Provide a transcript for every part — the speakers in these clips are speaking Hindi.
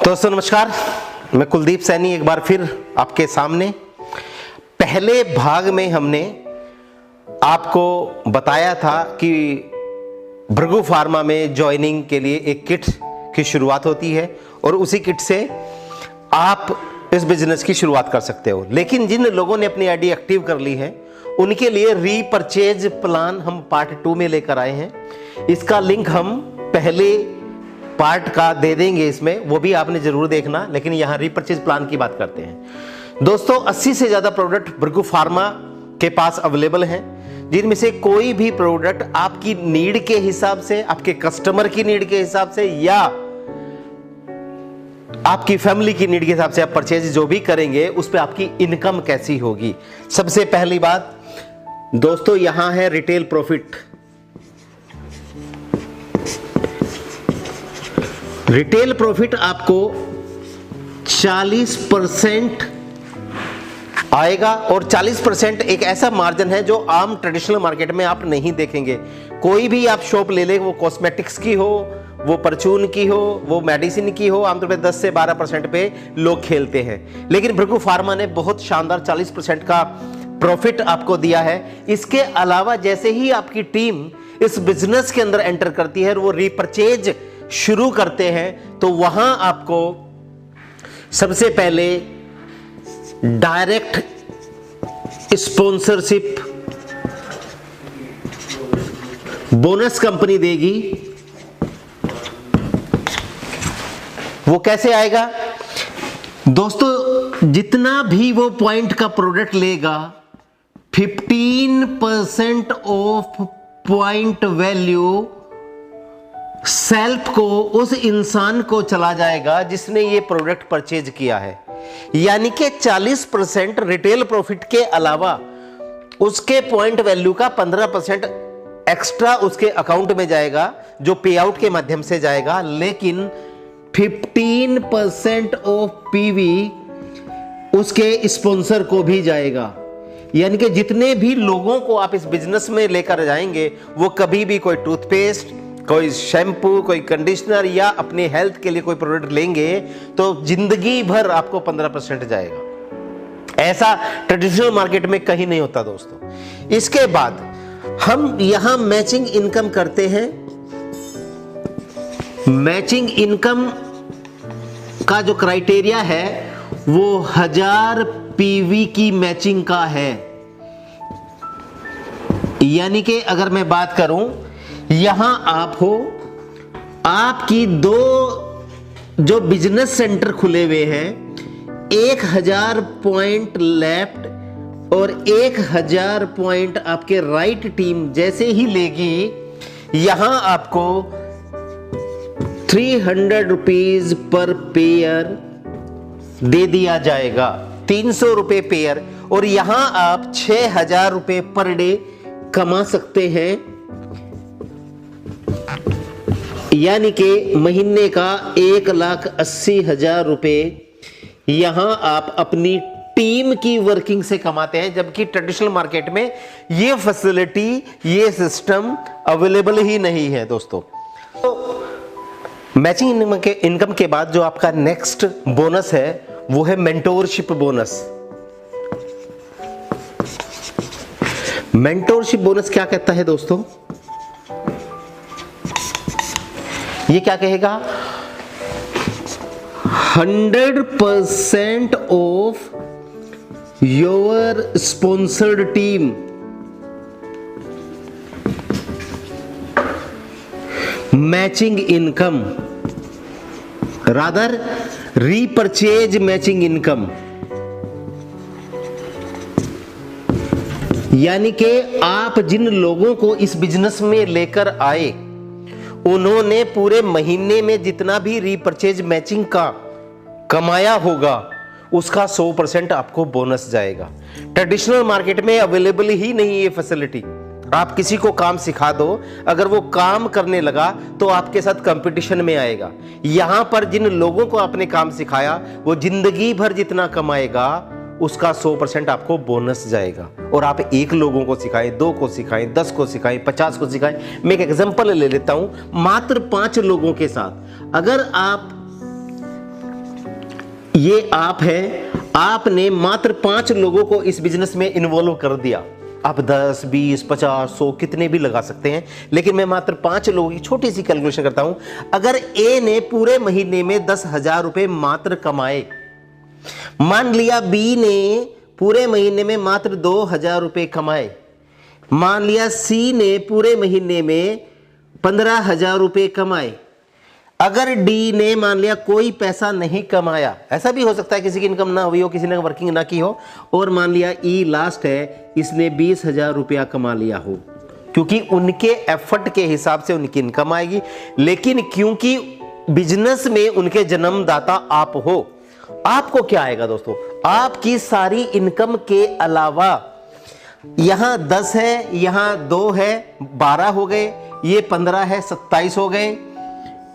दोस्तों नमस्कार, मैं कुलदीप सैनी एक बार फिर आपके सामने। पहले भाग में हमने आपको बताया था कि भृगु फार्मा में ज्वाइनिंग के लिए एक किट की शुरुआत होती है और उसी किट से आप इस बिजनेस की शुरुआत कर सकते हो। लेकिन जिन लोगों ने अपनी आईडी एक्टिव कर ली है उनके लिए रीपर्चेज प्लान हम पार्ट 2 में लेकर आए हैं। इसका लिंक हम पहले पार्ट का दे देंगे, इसमें वो भी आपने जरूर देखना। लेकिन यहां रीपर्चेज प्लान की बात करते हैं। दोस्तों 80 से ज्यादा प्रोडक्ट भृगु फार्मा के पास अवेलेबल हैं, जिनमें से कोई भी प्रोडक्ट आपकी नीड के हिसाब से, आपके कस्टमर की नीड के हिसाब से या आपकी फैमिली की नीड के हिसाब से आप परचेज जो भी करेंगे उस पे आपकी इनकम कैसी होगी। सबसे पहली बात दोस्तों यहां है रिटेल प्रॉफिट। रिटेल प्रॉफिट आपको 40% आएगा और 40% एक ऐसा मार्जिन है जो आम ट्रेडिशनल मार्केट में आप नहीं देखेंगे। कोई भी आप शॉप ले ले, वो कॉस्मेटिक्स की हो, वो परचून की हो, वो मेडिसिन की हो, आमतौर पे 10 से 12% पे लोग खेलते हैं। लेकिन भृगु फार्मा ने बहुत शानदार 40% का प्रॉफिट आपको दिया है। इसके अलावा जैसे ही आपकी टीम इस बिजनेस के अंदर एंटर करती है और वो रीपर्चेज शुरू करते हैं तो वहां आपको सबसे पहले डायरेक्ट स्पॉन्सरशिप बोनस कंपनी देगी। वो कैसे आएगा दोस्तों? जितना भी वो पॉइंट का प्रोडक्ट लेगा 15% ऑफ पॉइंट वैल्यू सेल्फ को, उस इंसान को चला जाएगा जिसने ये प्रोडक्ट परचेज किया है। यानी कि 40% रिटेल प्रॉफिट के अलावा उसके पॉइंट वैल्यू का 15% एक्स्ट्रा उसके अकाउंट में जाएगा, जो पे आउट के माध्यम से जाएगा। लेकिन 15% ऑफ पीवी उसके स्पॉन्सर को भी जाएगा। यानी कि जितने भी लोगों को आप इस बिजनेस में लेकर जाएंगे वो कभी भी कोई टूथपेस्ट, कोई शैम्पू, कोई कंडीशनर या अपने हेल्थ के लिए कोई प्रोडक्ट लेंगे तो जिंदगी भर आपको 15% जाएगा। ऐसा ट्रेडिशनल मार्केट में कहीं नहीं होता दोस्तों। इसके बाद हम यहां मैचिंग इनकम करते हैं। मैचिंग इनकम का जो क्राइटेरिया है वो 1000 पीवी की मैचिंग का है। यानी कि अगर मैं बात करूं, यहां आप हो, आपकी 2 जो बिजनेस सेंटर खुले हुए हैं, 1000 पॉइंट लेफ्ट और 1000 पॉइंट आपके राइट टीम जैसे ही लेगी, यहां आपको 300 रुपीज पर पेयर दे दिया जाएगा, 300 रुपए पेयर। और यहां आप 6000 रुपए पर डे कमा सकते हैं। यानी कि महीने का 1,80,000 रुपए यहां आप अपनी टीम की वर्किंग से कमाते हैं। जबकि ट्रेडिशनल मार्केट में ये फैसिलिटी, ये सिस्टम अवेलेबल ही नहीं है दोस्तों। तो मैचिंग इनकम के बाद जो आपका नेक्स्ट बोनस है वो है मेंटोरशिप बोनस। मेंटोरशिप बोनस क्या कहता है दोस्तों? ये क्या कहेगा? 100% of your sponsored team matching income, rather repurchase matching income. यानी कि आप जिन लोगों को इस बिजनेस में लेकर आए उन्होंने पूरे महीने में जितना भी रीपर्चेज मैचिंग का कमाया होगा उसका 100% आपको बोनस जाएगा। ट्रेडिशनल मार्केट में अवेलेबल ही नहीं ये फैसिलिटी। आप किसी को काम सिखा दो, अगर वो काम करने लगा तो आपके साथ कंपटीशन में आएगा। यहां पर जिन लोगों को आपने काम सिखाया वो जिंदगी भर जितना कमाएगा उसका 100% आपको बोनस जाएगा। और आप 1 लोगों को सिखाएं, 2 को सिखाएं, 10 को सिखाएं, 50 को सिखाएं। मैं एक एग्जांपल ले लेता हूं, मात्र 5 लोगों के साथ अगर आप ये आप है, आपने मात्र 5 लोगों को इस बिजनेस में इन्वॉल्व कर दिया। आप 10, 20, 50, 100 कितने भी लगा सकते हैं, लेकिन मैं मात्र 5 लोगों की छोटी सी कैलकुलेशन करता हूं। अगर ए ने पूरे महीने में 10,000 रुपए मात्र कमाए, मान लिया बी ने पूरे महीने में मात्र 2,000 रुपए कमाए, मान लिया सी ने पूरे महीने में 15,000 रुपए कमाए, अगर डी ने मान लिया कोई पैसा नहीं कमाया, ऐसा भी हो सकता है किसी की इनकम ना हुई हो, किसी ने वर्किंग ना की हो, और मान लिया ई लास्ट है, इसने 20,000 रुपया कमा लिया हो, क्योंकि उनके एफर्ट के हिसाब से उनकी इनकम आएगी। लेकिन क्योंकि बिजनेस में उनके जन्मदाता आप हो, आपको क्या आएगा दोस्तों, आपकी सारी इनकम के अलावा यहां 10 है, यहां 2 है, 12 हो गए, ये 15 है, 27 हो गए,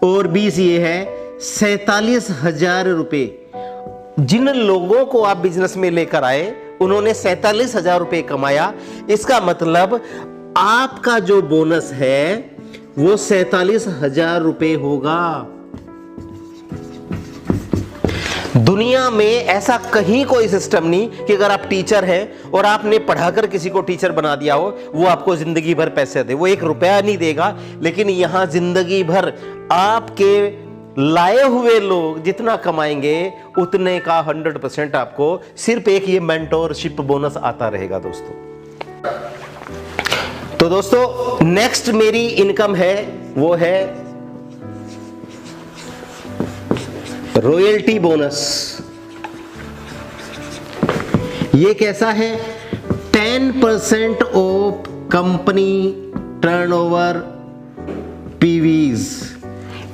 और 20 ये है, 47,000 रुपए। जिन लोगों को आप बिजनेस में लेकर आए उन्होंने 47,000 रुपए कमाया। इसका मतलब आपका जो बोनस है वो 47,000 रुपए होगा। दुनिया में ऐसा कहीं कोई सिस्टम नहीं कि अगर आप टीचर हैं और आपने पढ़ाकर किसी को टीचर बना दिया हो, वो आपको जिंदगी भर पैसे दे, वो 1 रुपया नहीं देगा। लेकिन यहां जिंदगी भर आपके लाए हुए लोग जितना कमाएंगे उतने का 100% आपको सिर्फ एक ये मेंटोरशिप बोनस आता रहेगा दोस्तों। तो दोस्तों नेक्स्ट मेरी इनकम है वो है रॉयल्टी बोनस। ये कैसा है, 10% ऑफ कंपनी टर्नओवर पीवीज।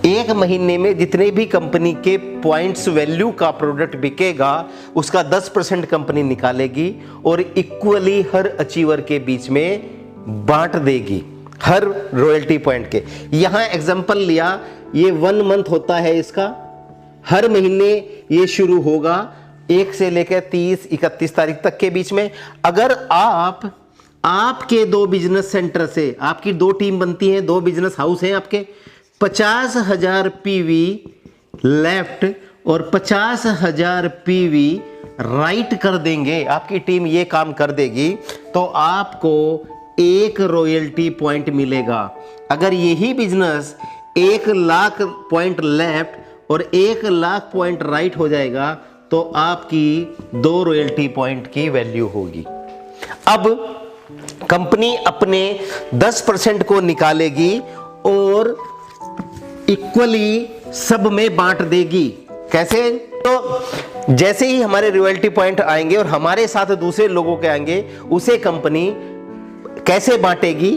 एक महीने में जितने भी कंपनी के पॉइंट्स वैल्यू का प्रोडक्ट बिकेगा उसका 10% कंपनी निकालेगी और इक्वली हर अचीवर के बीच में बांट देगी, हर रॉयल्टी पॉइंट के। यहां एग्जांपल लिया, ये 1 मंथ होता है इसका, हर महीने ये शुरू होगा 1 से लेकर 30-31 तारीख तक के बीच में। अगर आपके 2 बिजनेस सेंटर से आपकी 2 टीम बनती हैं, 2 बिजनेस हाउस हैं आपके, 50,000 पीवी लेफ्ट और 50,000 पीवी राइट कर देंगे, आपकी टीम ये काम कर देगी, तो आपको 1 रॉयल्टी पॉइंट मिलेगा। अगर यही बिजनेस 1 लाख पॉइंट लेफ्ट और 1 लाख पॉइंट राइट हो जाएगा तो आपकी 2 रॉयल्टी पॉइंट की वैल्यू होगी। अब कंपनी अपने 10% को निकालेगी और इक्वली सब में बांट देगी। कैसे? तो जैसे ही हमारे रॉयल्टी पॉइंट आएंगे और हमारे साथ दूसरे लोगों के आएंगे, उसे कंपनी कैसे बांटेगी?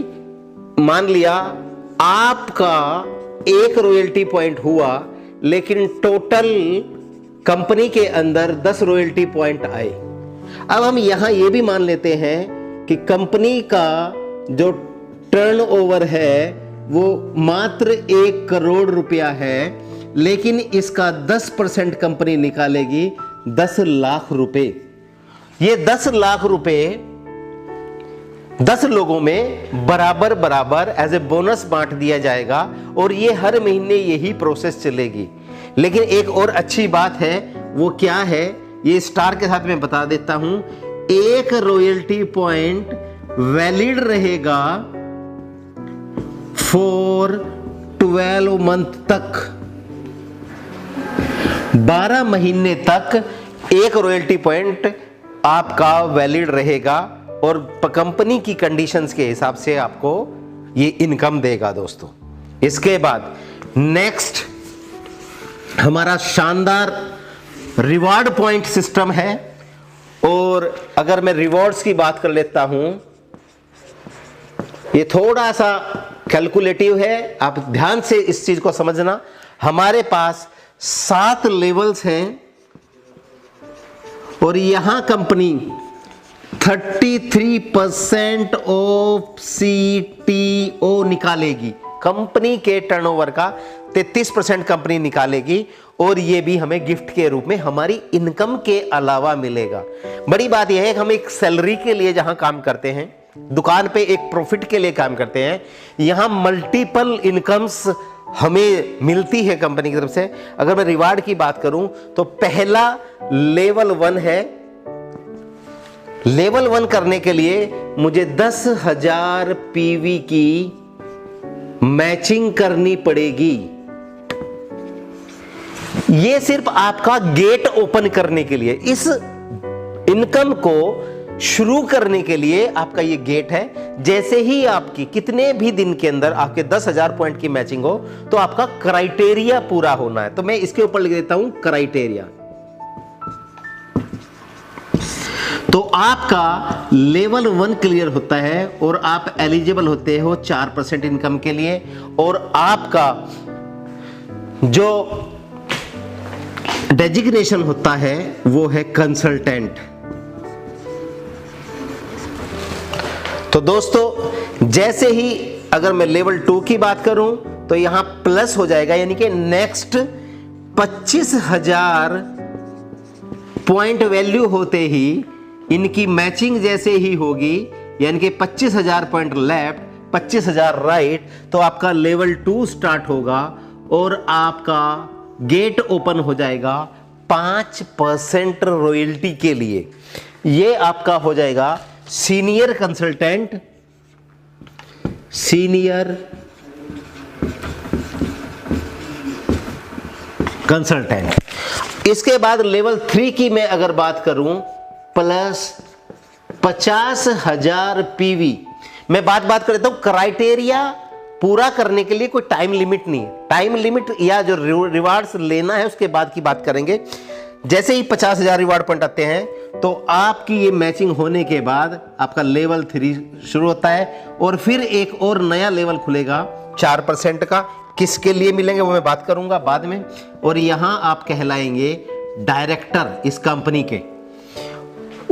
मान लिया आपका 1 रॉयल्टी पॉइंट हुआ, लेकिन टोटल कंपनी के अंदर 10 रॉयल्टी पॉइंट आए। अब हम यहां यह भी मान लेते हैं कि कंपनी का जो टर्नओवर है वो मात्र 1 करोड़ रुपया है, लेकिन इसका 10% कंपनी निकालेगी 10 लाख रुपए। ये 10 लाख रुपए 10 लोगों में बराबर बराबर एज ए बोनस बांट दिया जाएगा और ये हर महीने यही प्रोसेस चलेगी। लेकिन एक और अच्छी बात है, वो क्या है ये स्टार के साथ मैं बता देता हूं। 1 रॉयल्टी पॉइंट वैलिड रहेगा फॉर 12 मंथ तक, 12 महीने तक 1 रॉयल्टी पॉइंट आपका वैलिड रहेगा और कंपनी की कंडीशंस के हिसाब से आपको ये इनकम देगा दोस्तों। इसके बाद नेक्स्ट हमारा शानदार रिवार्ड पॉइंट सिस्टम है। और अगर मैं रिवॉर्ड्स की बात कर लेता हूं, ये थोड़ा सा कैलकुलेटिव है, आप ध्यान से इस चीज को समझना। हमारे पास 7 लेवल्स हैं और यहां कंपनी 33% ऑफ CTO निकालेगी। कंपनी के टर्नओवर का 33% कंपनी निकालेगी और ये भी हमें गिफ्ट के रूप में हमारी इनकम के अलावा मिलेगा। बड़ी बात यह है कि हम एक सैलरी के लिए जहां काम करते हैं, दुकान पे एक प्रॉफिट के लिए काम करते हैं, यहां मल्टीपल इनकम्स हमें मिलती है कंपनी की तरफ से, अगर मैं रिवार्ड की बात करूं तो पहला लेवल 1 है। लेवल 1 करने के लिए मुझे 10,000 पीवी की मैचिंग करनी पड़ेगी। ये सिर्फ आपका गेट ओपन करने के लिए, इस इनकम को शुरू करने के लिए आपका ये गेट है। जैसे ही आपकी कितने भी दिन के अंदर आपके 10,000 पॉइंट की मैचिंग हो तो आपका क्राइटेरिया पूरा होना है। तो मैं इसके ऊपर लिख देता हूं क्राइटेरिया। तो आपका लेवल 1 क्लियर होता है और आप एलिजिबल होते हो 4% इनकम के लिए, और आपका जो डेजिग्नेशन होता है वो है कंसल्टेंट। तो दोस्तों जैसे ही अगर मैं लेवल 2 की बात करूं तो यहां प्लस हो जाएगा, यानी कि नेक्स्ट 25,000 पॉइंट वैल्यू होते ही इनकी मैचिंग जैसे ही होगी, यानी कि 25,000 पॉइंट लेफ्ट 25,000 राइट, तो आपका लेवल 2 स्टार्ट होगा और आपका गेट ओपन हो जाएगा 5% रॉयल्टी के लिए। ये आपका हो जाएगा सीनियर कंसल्टेंट, सीनियर कंसल्टेंट। इसके बाद लेवल 3 की मैं अगर बात करूं प्लस 50,000 पीवी। मैं बात कर लेता हूं क्राइटेरिया पूरा करने के लिए कोई टाइम लिमिट नहीं है। टाइम लिमिट या जो रिवार्ड्स लेना है उसके बाद की बात करेंगे। जैसे ही 50,000 रिवार्ड पॉइंट आते हैं तो आपकी ये मैचिंग होने के बाद आपका लेवल 3 शुरू होता है और फिर एक और नया लेवल खुलेगा 4% का। किसके लिए मिलेंगे वो मैं बात करूंगा बाद में। और यहां आप कहलाएंगे डायरेक्टर इस कंपनी के।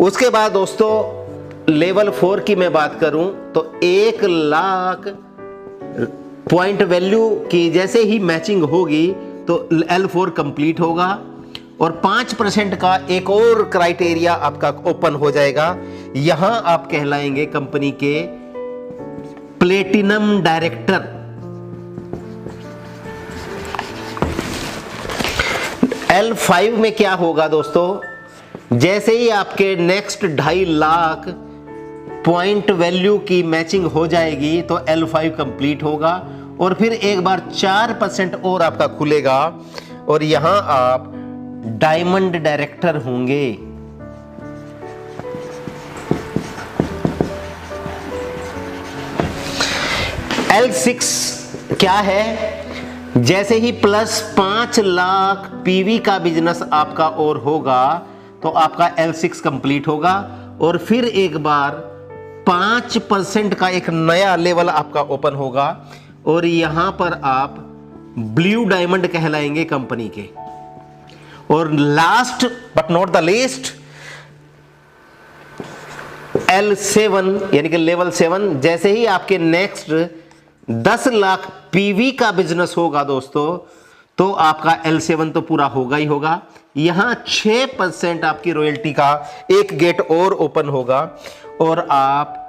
उसके बाद दोस्तों लेवल 4 की मैं बात करूं तो 1 लाख पॉइंट वैल्यू की जैसे ही मैचिंग होगी तो L4 कंप्लीट होगा और 5% का एक और क्राइटेरिया आपका ओपन हो जाएगा। यहां आप कहलाएंगे कंपनी के प्लेटिनम डायरेक्टर। L5 में क्या होगा दोस्तों, जैसे ही आपके नेक्स्ट 2.5 लाख पॉइंट वैल्यू की मैचिंग हो जाएगी तो L5 कंप्लीट होगा और फिर एक बार 4% और आपका खुलेगा और यहां आप डायमंड डायरेक्टर होंगे। L6 क्या है, जैसे ही प्लस 5 लाख पीवी का बिजनेस आपका और होगा तो आपका L6 कंप्लीट होगा और फिर एक बार 5% का एक नया लेवल आपका ओपन होगा और यहां पर आप ब्लू डायमंड कहलाएंगे कंपनी के। और last but not the least L7 यानी कि लेवल 7, जैसे ही आपके नेक्स्ट 10 लाख पीवी का बिजनेस होगा दोस्तों तो आपका L7 तो पूरा होगा ही होगा। यहां 6% आपकी रॉयल्टी का एक गेट और ओपन होगा और आप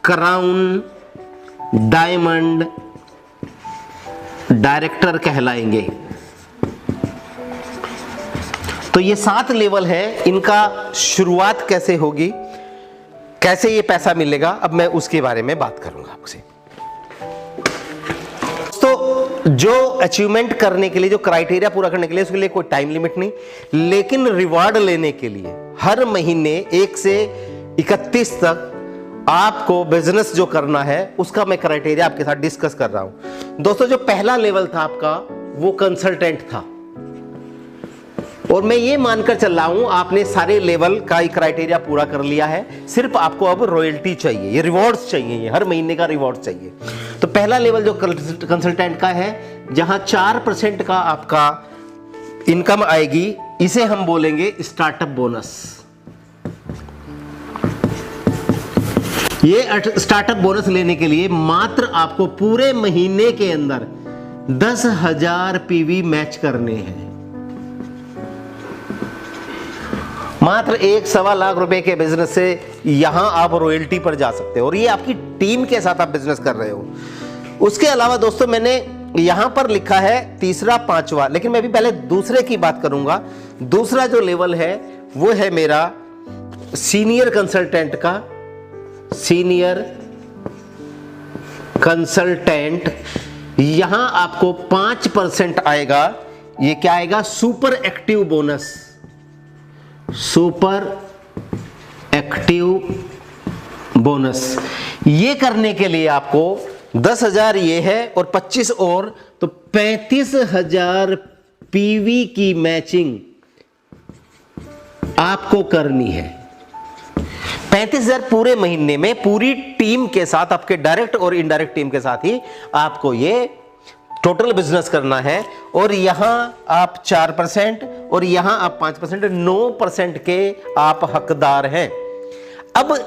क्राउन डायमंड डायरेक्टर कहलाएंगे। तो ये 7 लेवल है, इनका शुरुआत कैसे होगी, कैसे ये पैसा मिलेगा, अब मैं उसके बारे में बात करूंगा आपसे। तो जो अचीवमेंट करने के लिए, जो क्राइटेरिया पूरा करने के लिए, उसके लिए कोई टाइम लिमिट नहीं, लेकिन रिवार्ड लेने के लिए हर महीने 1 से 31 तक आपको बिजनेस जो करना है उसका मैं क्राइटेरिया आपके साथ डिस्कस कर रहा हूं। दोस्तों जो पहला लेवल था आपका वो कंसल्टेंट था और मैं ये मानकर चल रहा हूं आपने सारे लेवल का क्राइटेरिया पूरा कर लिया है। सिर्फ आपको अब रॉयल्टी चाहिए, ये रिवॉर्ड्स चाहिए, ये हर महीने का रिवॉर्ड चाहिए। तो पहला लेवल जो कंसल्टेंट का है जहां 4% का आपका इनकम आएगी, इसे हम बोलेंगे स्टार्टअप बोनस। ये स्टार्टअप बोनस लेने के लिए मात्र आपको पूरे महीने के अंदर 10,000 पीवी मैच करने हैं। मात्र 1.25 लाख रुपए के बिजनेस से यहां आप रॉयल्टी पर जा सकते हो और ये आपकी टीम के साथ आप बिजनेस कर रहे हो। उसके अलावा दोस्तों मैंने यहां पर लिखा है तीसरा पांचवा, लेकिन मैं भी पहले दूसरे की बात करूंगा। दूसरा जो लेवल है वो है मेरा सीनियर कंसल्टेंट का। सीनियर कंसल्टेंट, यहां आपको 5% आएगा। ये क्या आएगा? Super active bonus. Super active bonus. ये करने के लिए आपको 10,000 ये है और 25 और, तो 35,000 पीवी की मैचिंग आपको करनी है। 35,000 पूरे महीने में पूरी टीम के साथ, आपके डायरेक्ट और इनडायरेक्ट टीम के साथ ही आपको ये टोटल बिजनेस करना है। और यहां आप 4% और यहां आप 5%, 9% के आप हकदार हैं। अब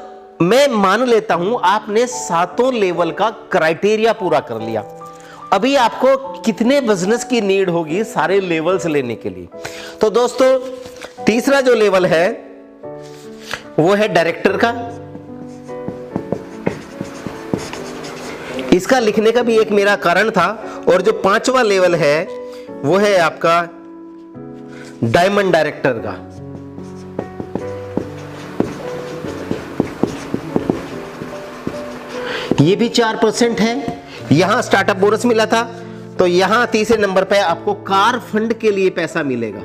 मैं मान लेता हूं आपने 7 लेवल का क्राइटेरिया पूरा कर लिया। अभी आपको कितने बिजनेस की नीड होगी सारे लेवल्स लेने के लिए? तो दोस्तों, तीसरा जो लेवल है वो है डायरेक्टर का। इसका लिखने का भी एक मेरा कारण था। और जो 5वां लेवल है वो है आपका डायमंड डायरेक्टर का। ये भी 4% है। यहां स्टार्टअप बोनस मिला था, तो यहां तीसरे नंबर पे आपको कार फंड के लिए पैसा मिलेगा।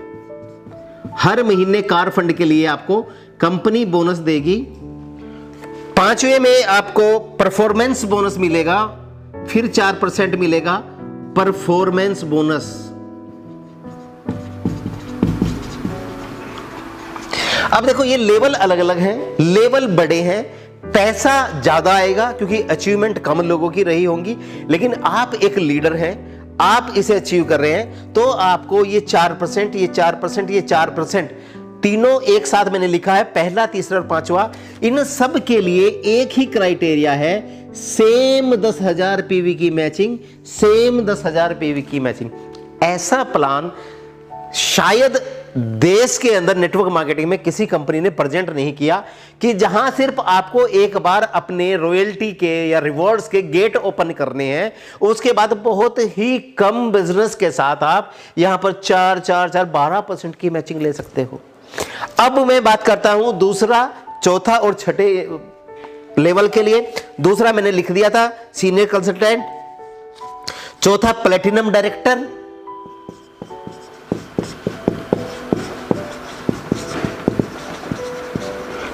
हर महीने कार फंड के लिए आपको कंपनी बोनस देगी। 5वें में आपको परफॉर्मेंस बोनस मिलेगा, फिर 4% मिलेगा परफॉर्मेंस बोनस। अब देखो, ये लेवल अलग अलग हैं, लेवल बड़े हैं, पैसा ज्यादा आएगा क्योंकि अचीवमेंट कम लोगों की रही होंगी। लेकिन आप एक लीडर हैं, आप इसे अचीव कर रहे हैं, तो आपको ये 4%, ये 4%, ये 4%, तीनों एक साथ मैंने लिखा है, पहला, तीसरा और 5वां। इन सब के लिए एक ही क्राइटेरिया है, सेम 10,000 पीवी की मैचिंग, सेम 10,000 पीवी की मैचिंग। ऐसा प्लान शायद देश के अंदर नेटवर्क मार्केटिंग में किसी कंपनी ने प्रेजेंट नहीं किया, कि जहां सिर्फ आपको एक बार अपने रॉयल्टी के या रिवॉर्ड्स के गेट ओपन करने हैं, उसके बाद बहुत ही कम बिजनेस के साथ आप यहां पर 12% की मैचिंग ले सकते हो। अब मैं बात करता हूं दूसरा, चौथा और छठे लेवल के लिए। दूसरा मैंने लिख दिया था सीनियर कंसल्टेंट, चौथा प्लेटिनम डायरेक्टर,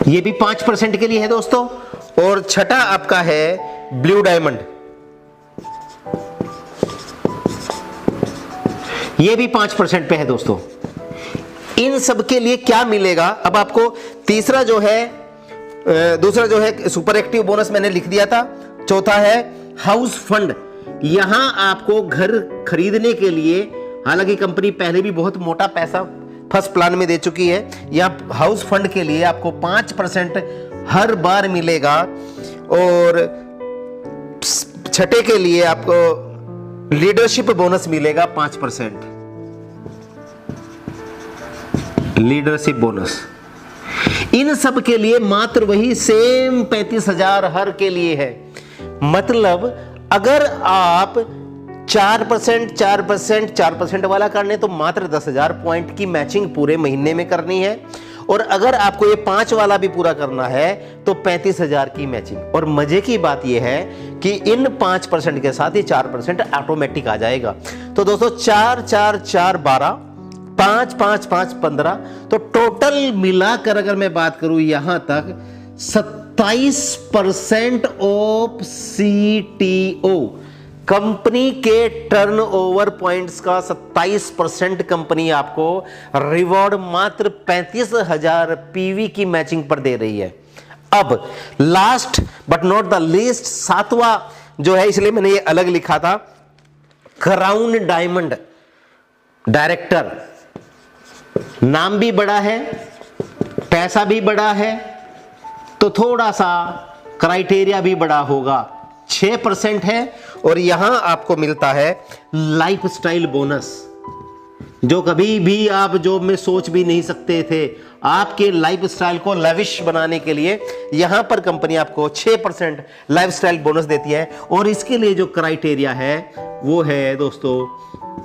ये भी 5% के लिए है दोस्तों, और छठा आपका है ब्लू डायमंड, ये भी 5% पे है दोस्तों। इन सब के लिए क्या मिलेगा? अब आपको तीसरा जो है, दूसरा जो है सुपर एक्टिव बोनस मैंने लिख दिया था। चौथा है हाउस फंड, यहां आपको घर खरीदने के लिए, हालांकि कंपनी पहले भी बहुत मोटा पैसा फर्स्ट प्लान में दे चुकी है, यहां हाउस फंड के लिए आपको 5% हर बार मिलेगा। और छठे के लिए आपको लीडरशिप बोनस मिलेगा 5%, लीडरशिप बोनस। इन सब के लिए मात्र वही सेम 35,000 हर के लिए है। मतलब अगर आप 4% वाला करने, तो मात्र 10,000 पॉइंट की मैचिंग पूरे महीने में करनी है। और अगर आपको ये 5 वाला भी पूरा करना है तो 35,000 की मैचिंग। और मजे की बात यह है कि इन 5% के साथ ही 4% ऑटोमेटिक आ जाएगा। तो दोस्तों 4, 4, 4, 12, 5, 5, 5, 15, तो टोटल मिलाकर अगर मैं बात करूं यहां तक 27% ऑफ CTO, कंपनी के टर्नओवर पॉइंट्स का 27% कंपनी आपको रिवॉर्ड मात्र 35,000 पीवी की मैचिंग पर दे रही है। अब last but not the least, 7वां जो है, इसलिए मैंने ये अलग लिखा था, क्राउन डायमंड डायरेक्टर। नाम भी बड़ा है, पैसा भी बड़ा है, तो थोड़ा सा क्राइटेरिया भी बड़ा होगा। 6% है और यहां आपको मिलता है लाइफस्टाइल बोनस, जो कभी भी आप जॉब में सोच भी नहीं सकते थे। आपके लाइफस्टाइल को लविश बनाने के लिए यहां पर कंपनी आपको 6% लाइफस्टाइल बोनस देती है। और इसके लिए जो क्राइटेरिया है वो है दोस्तों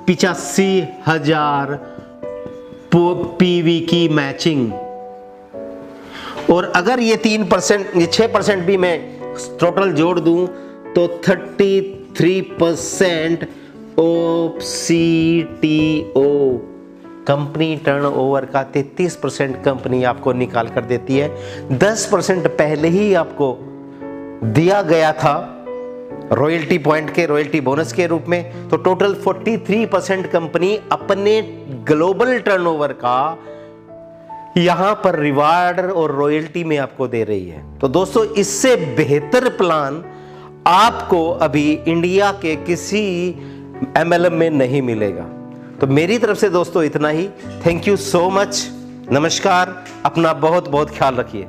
85,000 पीवी की मैचिंग। और अगर ये 3%, ये 6% भी मैं टोटल जोड़ दूं तो 33% OCTO, कंपनी टर्नओवर का 33% कंपनी आपको निकाल कर देती है। 10% पहले ही आपको दिया गया था रॉयल्टी पॉइंट के, रॉयल्टी बोनस के रूप में। तो टोटल 43% कंपनी अपने ग्लोबल टर्नओवर का यहां पर रिवार्ड और रॉयल्टी में आपको दे रही है। तो दोस्तों, इससे बेहतर प्लान आपको अभी इंडिया के किसी MLM में नहीं मिलेगा। तो मेरी तरफ से दोस्तों इतना ही। Thank you so much. नमस्कार। अपना बहुत बहुत ख्याल रखिए।